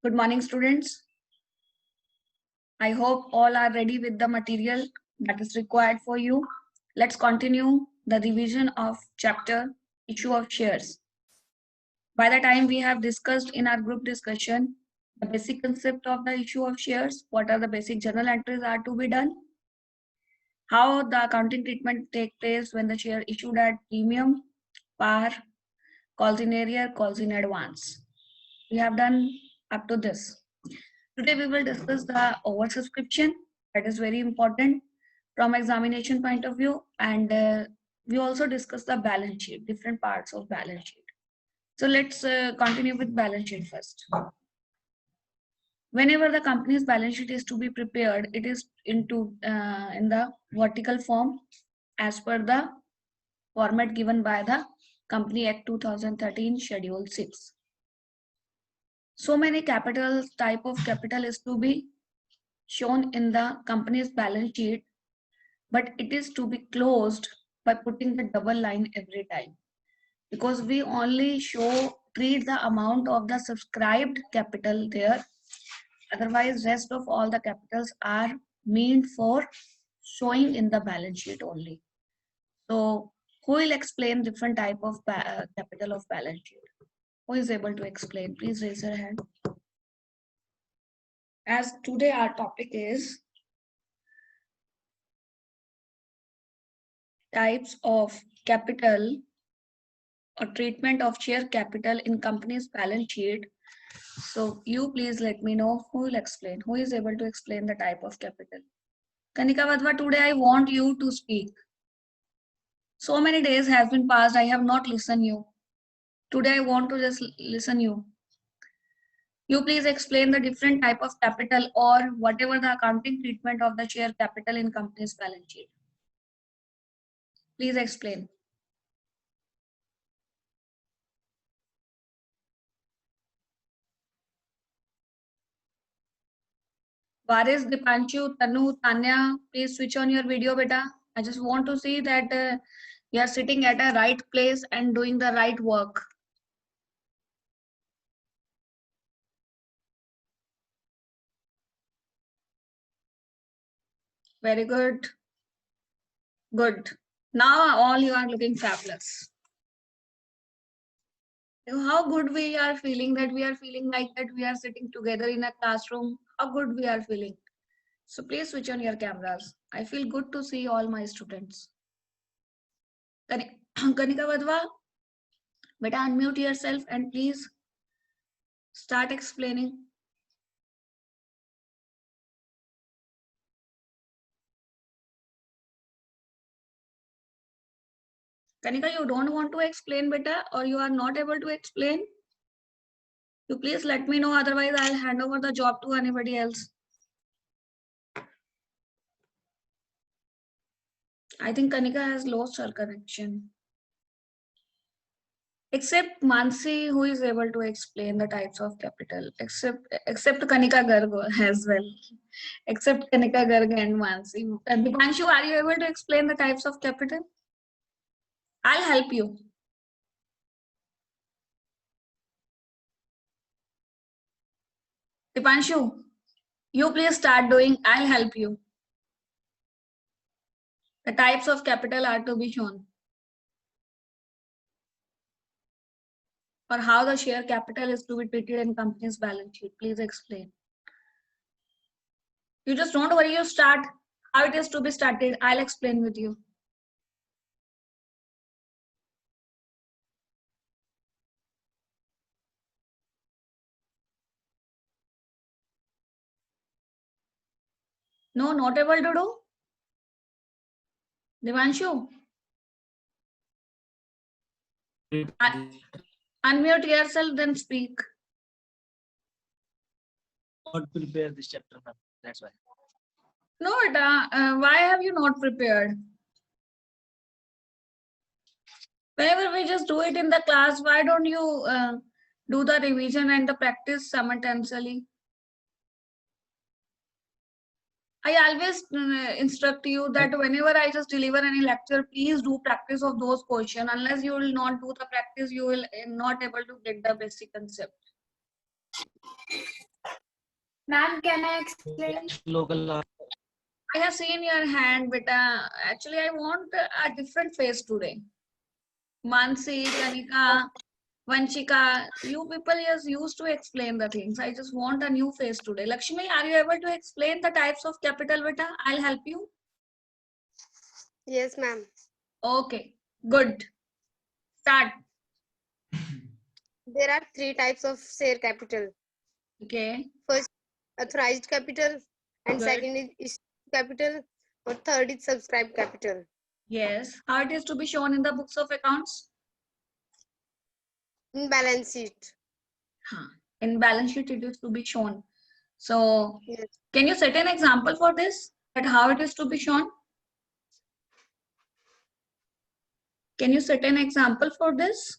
Good morning, students. I hope all are ready with the material that is required for you. Let's continue the revision of chapter issue of shares. By the time we have discussed in our group discussion the basic concept of the issue of shares, what are the basic journal entries are to be done, how the accounting treatment take place when the share issued at premium, par, calls in arrear, calls in advance. We have done up to this. Today we will discuss the oversubscription, that is very important from examination point of view, and we also discuss the balance sheet, different parts of balance sheet. So let's continue with balance sheet first. Whenever the company's balance sheet is to be prepared, it is in the vertical form as per the format given by the Company Act 2013 Schedule 6. So many type of capital is to be shown in the company's balance sheet, but it is to be closed by putting the double line every time, because we only treat the amount of the subscribed capital there. Otherwise, rest of all the capitals are meant for showing in the balance sheet only. So who will explain different type of capital of balance sheet? Who is able to explain? Please raise your hand. As today our topic is types of capital or treatment of share capital in company's balance sheet. So you please let me know who will explain, who is able to explain the type of capital. Kanika Vadva, today I want you to speak. So many days have been passed, I have not listened you. Today I want to just listen you. You please explain the different type of capital or whatever the accounting treatment of the share capital in company's balance sheet. Please explain. Varis, Dipanshu, Tanu, Tanya, please switch on your video, beta. I just want to see that you are sitting at a right place and doing the right work. Very good. Good. Now all you are looking fabulous. How good we are feeling, that we are feeling like that we are sitting together in a classroom. How good we are feeling. So please switch on your cameras. I feel good to see all my students. Kanika Vadva, beta unmute yourself and please start explaining. Kanika, you don't want to explain, beta, or you are not able to explain? You please let me know, otherwise I'll hand over the job to anybody else. I think Kanika has lost her connection. Except Mansi, who is able to explain the types of capital, except Kanika Garg as well. Except Kanika Garg and Mansi. Dipanshu, are you able to explain the types of capital? I'll help you. Dipanshu, you please start doing, I'll help you. The types of capital are to be shown. Or how the share capital is to be treated in company's balance sheet. Please explain. You just don't worry, you start how it is to be started. I'll explain with you. No, not able to do? Divanshu? Unmute yourself, then speak. Not prepare this chapter, that's why. No, why have you not prepared? Whenever we just do it in the class, why don't you do the revision and the practice simultaneously? I always instruct you that whenever I just deliver any lecture, please do practice of those questions. Unless you will not do the practice, you will not able to get the basic concept. Ma'am, can I explain? Local. I have seen your hand, but actually I want a different face today. Mansi, Kanika, Vanchika, you people is used to explain the things. I just want a new face today. Lakshmi, are you able to explain the types of capital beta? I'll help you. Yes, ma'am. Okay, good. Start. There are 3 types of share capital. Okay, First, authorized capital, and Good. second is issued capital, or third is subscribed capital. yes. How it is to be shown in the books of accounts? In balance sheet. In balance sheet, it is to be shown. So, Yes. can you set an example for this? That how it is to be shown? Can you set an example for this?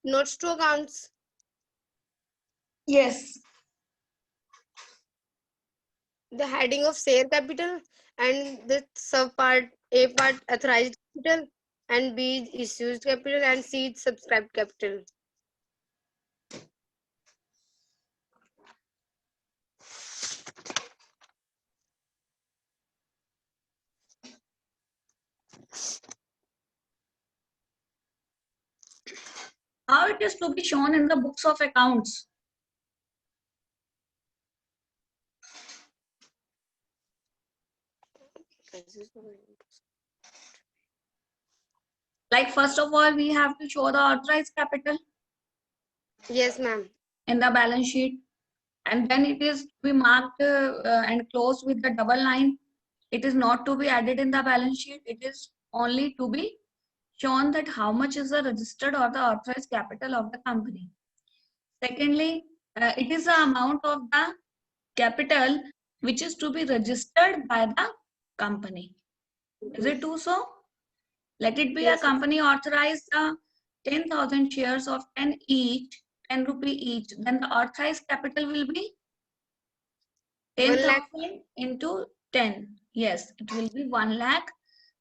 Notes to accounts. Yes. The heading of share capital, and the sub part, A part authorized capital, and B is issued capital, and C is subscribed capital. How it is to be shown in the books of accounts? Like first of all, we have to show the authorized capital Yes, ma'am. in the balance sheet, and then it is to be marked and closed with the double line. It is not to be added in the balance sheet. It is only to be shown that how much is the registered or the authorized capital of the company. Secondly, it is the amount of the capital which is to be registered by the company. Is it too so? Let it be Yes, a company authorized 10,000 shares of 10 each, 10 rupee each. Then the authorized capital will be 1 lakh. 10,000 into 10. Yes, it will be 1 lakh.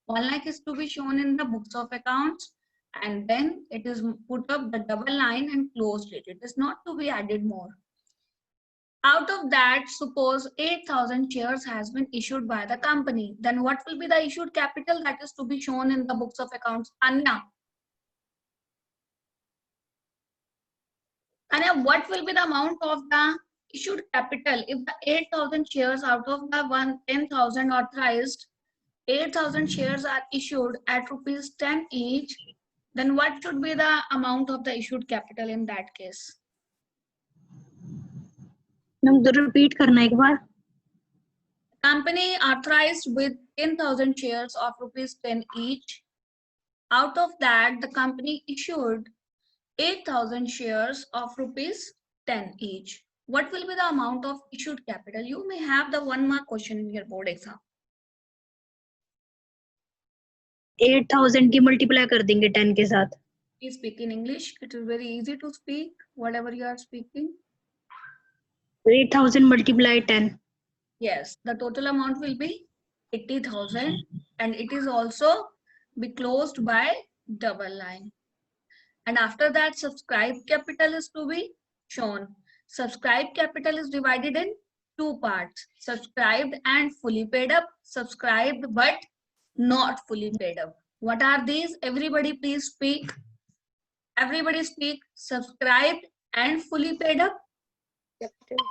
1 lakh is to be shown in the books of accounts, and then it is put up the double line and closed it. It is not to be added more. Out of that, suppose 8,000 shares has been issued by the company. Then what will be the issued capital that is to be shown in the books of accounts? Anya. Anya, what will be the amount of the issued capital if the 8,000 shares out of the 10,000 authorized, 8,000 shares are issued at rupees 10 each, then what should be the amount of the issued capital in that case? Repeat करना एक बार. Company authorized with 10,000 shares of rupees 10 each. Out of that, the company issued 8,000 shares of rupees 10 each. What will be the amount of issued capital? You may have the 1 mark question in your board exam. 8,000 की multiply कर देंगे 10 के साथ. Please speak in English. It is very easy to speak, whatever you are speaking. 8,000 multiply 10. Yes, the total amount will be 80,000, and it is also be closed by double line. And after that, subscribed capital is to be shown. Subscribed capital is divided in 2 parts: subscribed and fully paid up. Subscribed but not fully paid up. What are these? Everybody please speak. Everybody speak. Subscribed and fully paid up. Capital.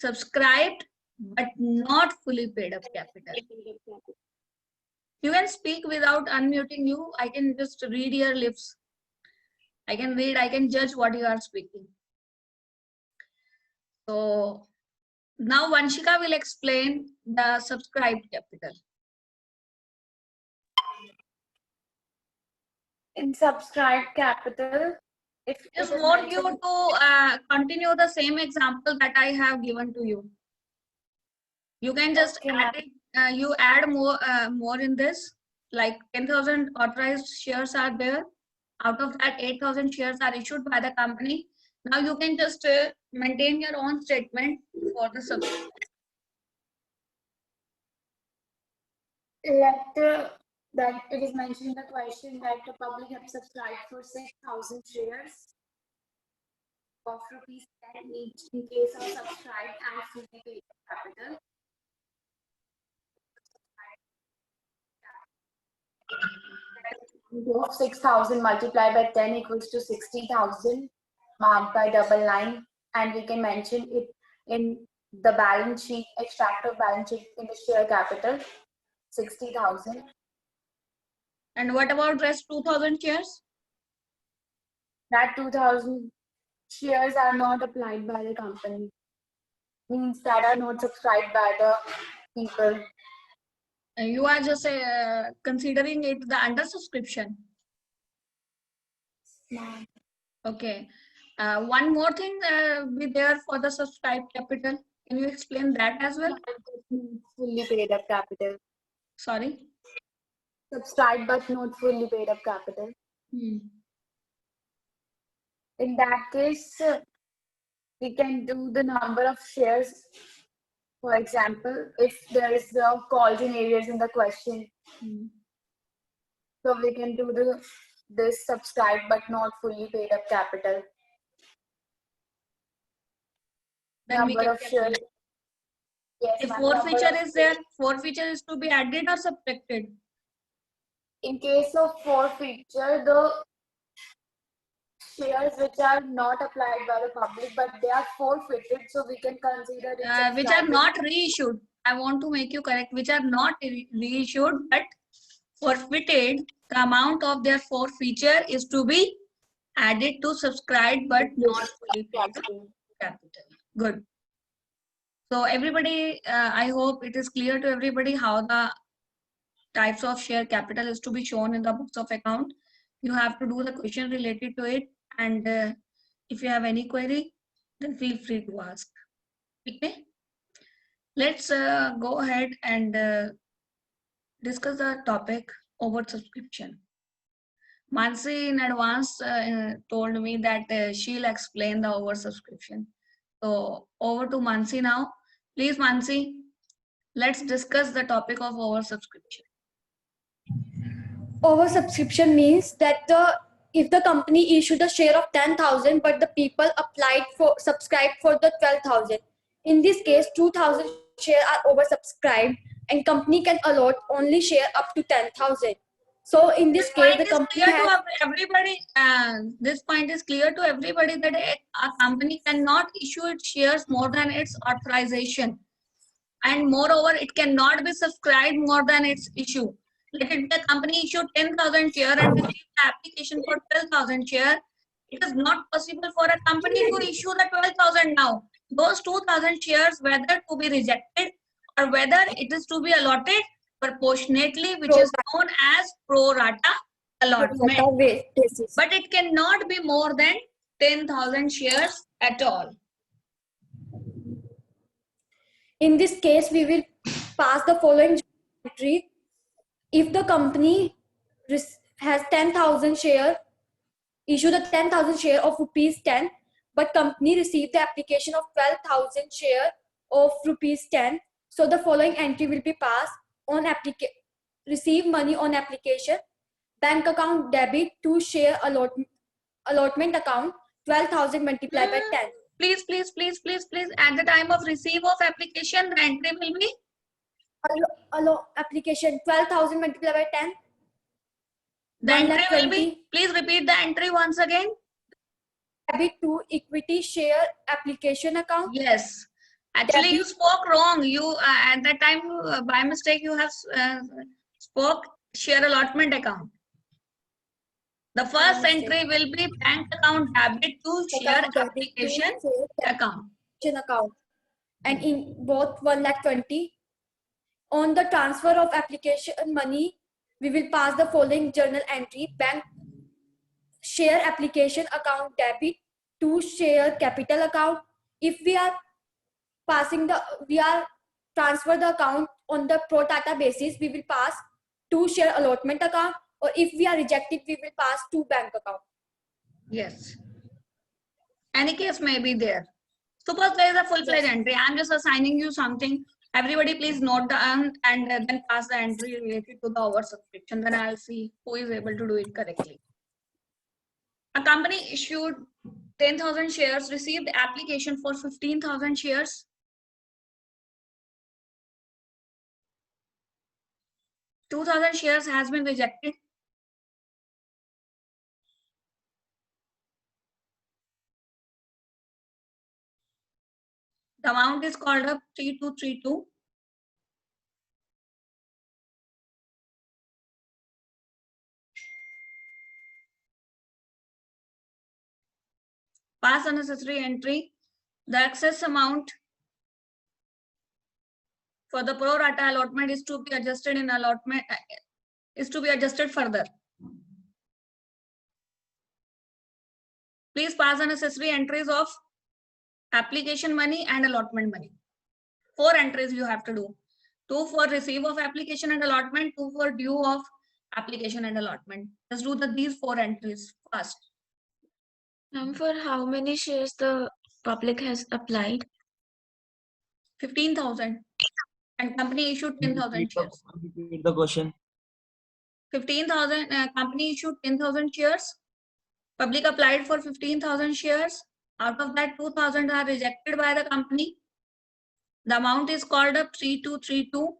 Subscribed but not fully paid up capital. You can speak without unmuting you. I can just read your lips. I can read, I can judge what you are speaking. So now Vanshika will explain the subscribed capital. In subscribed capital, if Just want you to continue the same example that I have given to you. You can just Okay, add it, you add more in this, like 10,000 authorized shares are there. Out of that, 8,000 shares are issued by the company. Now you can just maintain your own statement for the subscription. That it is mentioned in the question that the public have subscribed for 6,000 shares of rupees 10 each in case of subscribed and fully paid capital. Of 6,000 multiplied by 10 equals to 60,000 marked by double line, and we can mention it in the balance sheet, extract of balance sheet in the share capital 60,000. And what about rest 2,000 shares? That 2,000 shares are not applied by the company, means that are not subscribed by the people. You are just considering it the under subscription. Okay. One more thing be there for the subscribed capital. Can you explain that as well? Fully paid up capital. Sorry. Subscribed but not fully paid up capital. In that case, we can do the number of shares. For example, if there is the called-in areas in the question, so we can do this subscribed but not fully paid up capital. Then we Number can of shares. Yes, if ma'am, forfeiture number of is there, forfeiture is to be added or subtracted. In case of forfeiture, the shares which are not applied by the public but they are forfeited, so we can consider it Which are not reissued. I want to make you correct. Which are not reissued but forfeited. The amount of their forfeiture is to be added to subscribed but not fully paid capital. Good. So everybody, I hope it is clear to everybody how the types of share capital is to be shown in the books of account. You have to do the question related to it, and if you have any query, then feel free to ask. Okay. Let's go ahead and discuss the topic oversubscription. Mansi in advance told me that she'll explain the oversubscription. So over to Mansi now. Please, Mansi, let's discuss the topic of oversubscription. Oversubscription means that if the company issued a share of 10,000 but the people subscribed for the 12,000. In this case, 2,000 shares are oversubscribed and company can allot only share up to 10,000. So in this case, the company has everybody. This point is clear to everybody that a company cannot issue its shares more than its authorization, and moreover, it cannot be subscribed more than its issue. Let it be a company issued 10,000 share and received the application for 12,000 share. It is not possible for a company to issue the 12,000 now. Those 2,000 shares, whether to be rejected or whether it is to be allotted proportionately, which is known as pro rata allotment. But it cannot be more than 10,000 shares at all. In this case, we will pass the following entry. If the company has 10,000 share, issue the 10,000 share of rupees 10, but company received the application of 12,000 share of rupees 10. So the following entry will be passed on receive money on application, bank account debit to share allotment account 12,000 multiplied by 10. Please, at the time of receive of application, the entry will be? Application 12,000 multiplied by 10. The entry will be, please repeat the entry once again. Debit to equity share application account. Yes. Actually, you spoke wrong. You at that time, by mistake, you have spoke share allotment account. The first entry will be bank account debit to share application account. And in both 1,20,000 on the transfer of application money, we will pass the following journal entry: bank share application account debit to share capital account. If we are transfer the account on the pro rata basis, we will pass to share allotment account. or if we are rejected, we will pass to bank account. Yes. Any case may be there. Suppose there is a full-fledged Yes. entry. I'm just assigning you something. Everybody please note down and then pass the entry related to the oversubscription. Then I'll see who is able to do it correctly. A company issued 10,000 shares, received application for 15,000 shares. $2,000 shares has been rejected. The amount is called up 3232. Pass unnecessary entry. The excess amount for the pro rata allotment is to be adjusted in allotment is to be adjusted further. Please pass unnecessary entries of application money and allotment money. 4 entries you have to do. 2 for receive of application and allotment, 2 for due of application and allotment. Just do these 4 entries first. And for how many shares the public has applied? 15,000. And company issued 10,000 shares. Repeat the question. 15,000, company issued 10,000 shares. Public applied for 15,000 shares. Out of that, 2,000 are rejected by the company. The amount is called up 3232.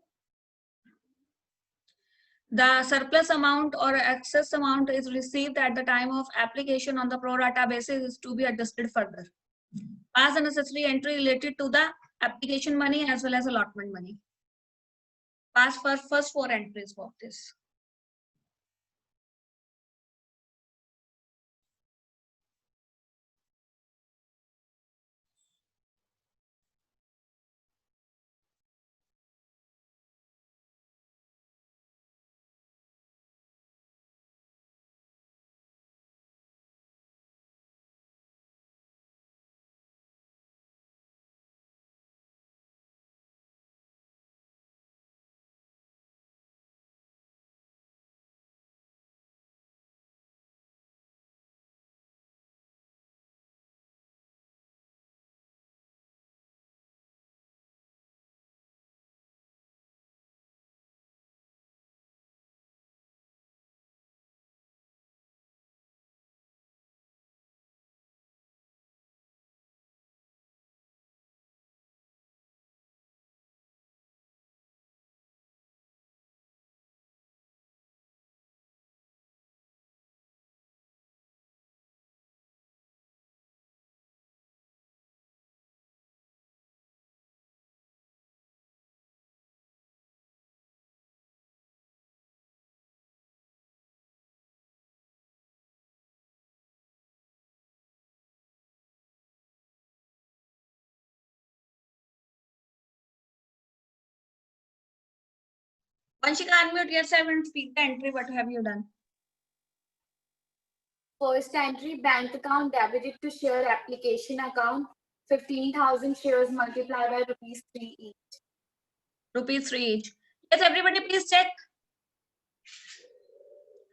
The surplus amount or excess amount is received at the time of application on the pro rata basis is to be adjusted further. Pass a necessary entry related to the application money as well as allotment money. Pass for first 4 entries for this. Vanshika, unmute yourself and speak the entry. What have you done? First entry, bank account debited to share application account, 15,000 shares multiplied by rupees 3 each. Rupees 3 each. Yes, everybody please check.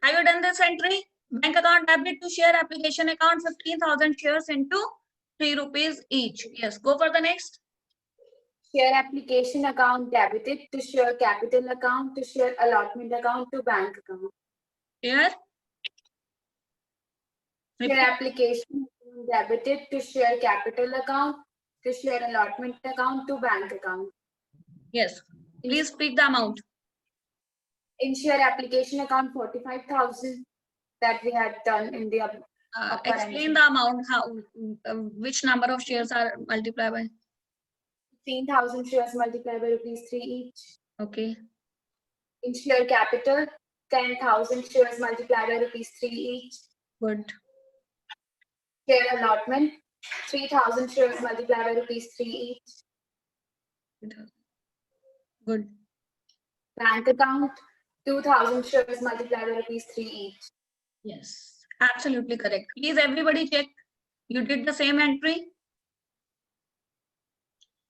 Have you done this entry? Bank account debit to share application account 15,000 shares into 3 rupees each. Yes, go for the next. Share application account debited to share capital account to share allotment account to bank account. Here. Share application account debited to share capital account to share allotment account to bank account. Yes. Please speak the amount. In share application account 45,000 that we had done in the upper Explain entry. the amount. How which number of shares are multiplied by? 15,000 shares multiplied by rupees 3 each. Okay. In share capital 10,000 shares multiplied by rupees 3 each. Good. Share allotment 3,000 shares multiplied by rupees 3 each. Good. Bank account 2,000 shares multiplied by rupees 3 each. Yes. Absolutely correct. Please everybody check. You did the same entry.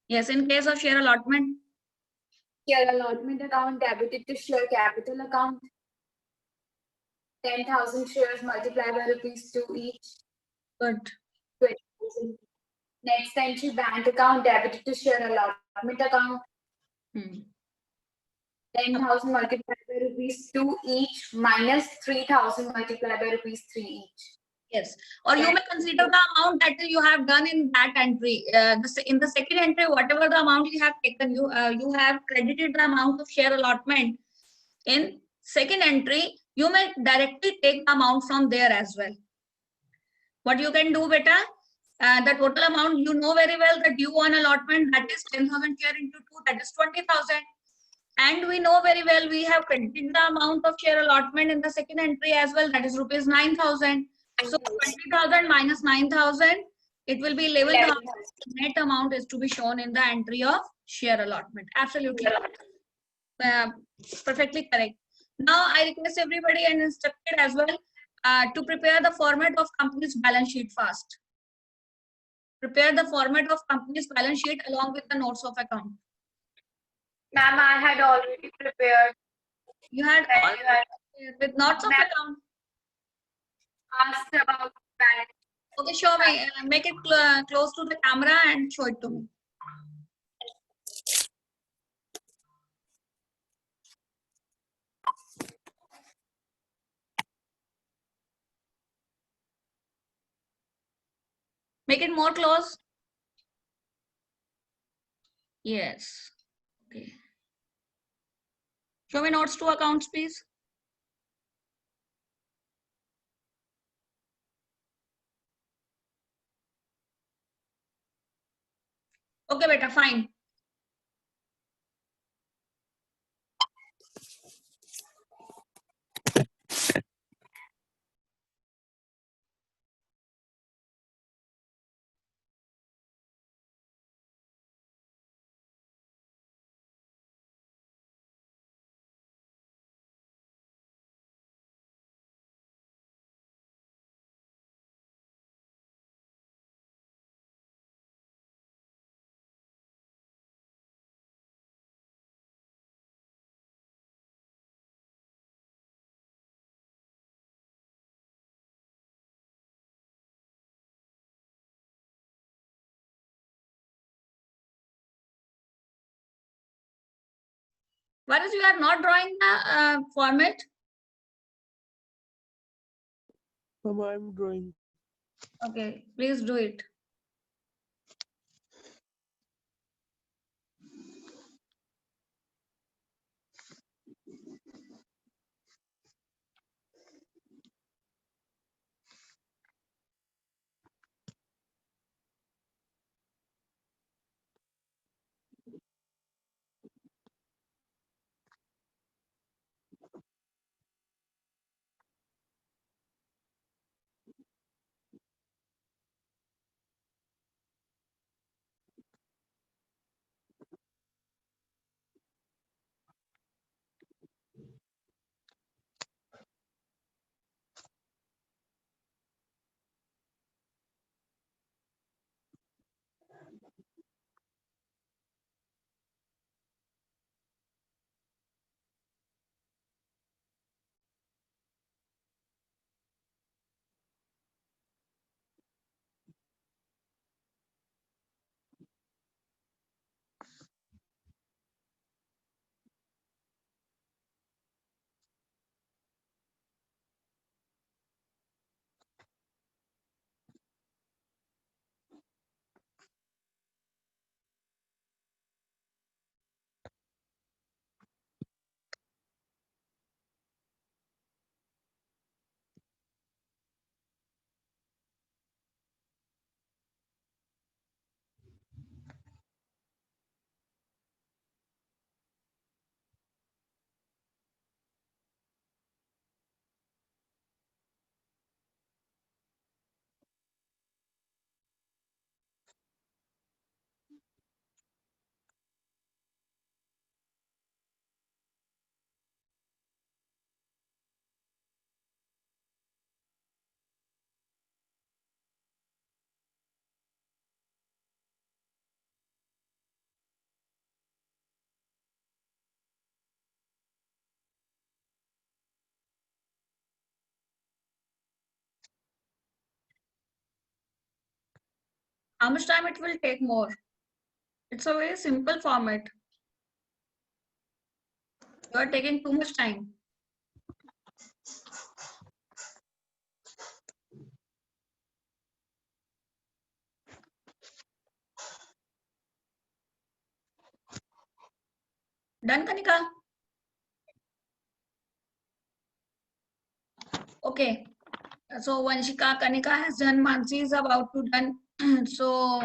Yes, in case of share allotment. Share allotment account debited to share capital account 10,000 shares multiplied by rupees 2 each. Good. 20,000. Next entry, bank account debited to share allotment account. Hmm. 10,000 multiplied by rupees 2 each minus 3,000 multiplied by rupees 3 each. Yes, or you may consider the amount that you have done in that entry. In the second entry, whatever the amount you have taken, you have credited the amount of share allotment. In second entry, you may directly take the amount from there as well. What you can do, beta, the total amount you know very well, the due on allotment, that is 10,000 share into 2, that is 20,000. And we know very well we have credited the amount of share allotment in the second entry as well, that is rupees 9,000. So 20,000 minus 9,000, it will be 11,000. Net amount is to be shown in the entry of share allotment. Absolutely. Perfectly correct. Now I request everybody and instructed as well to prepare the format of company's balance sheet fast. Prepare the format of company's balance sheet along with the notes of account. Ma'am, I had already prepared. You had That all you had with notes of Ma'am. account. asked about balance. Okay, show me. Make it close to the camera and show it to me. Make it more close. Yes. Okay. Show me notes to accounts, please. Okay, beta, fine. What is you are not drawing the format? Ma'am, I'm drawing. Okay, please do it. How much time it will take more? It's a very simple format. You are taking too much time. Done, Kanika? Okay. So Vanshika, Kanika has done. Mansi is about to done. So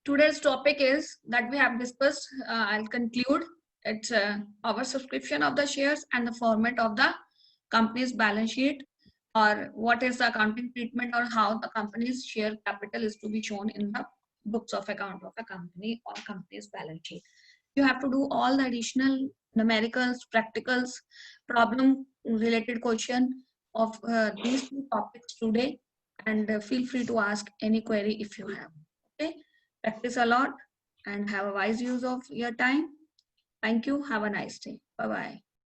today's topic is that we have discussed. I'll conclude. It's our subscription of the shares and the format of the company's balance sheet, or what is the accounting treatment, or how the company's share capital is to be shown in the books of account of a company or company's balance sheet. You have to do all the additional numericals, practicals, problem related question of these two topics today, and feel free to ask any query if you have. Okay, practice a lot and have a wise use of your time. Thank you. Have a nice day. Bye bye.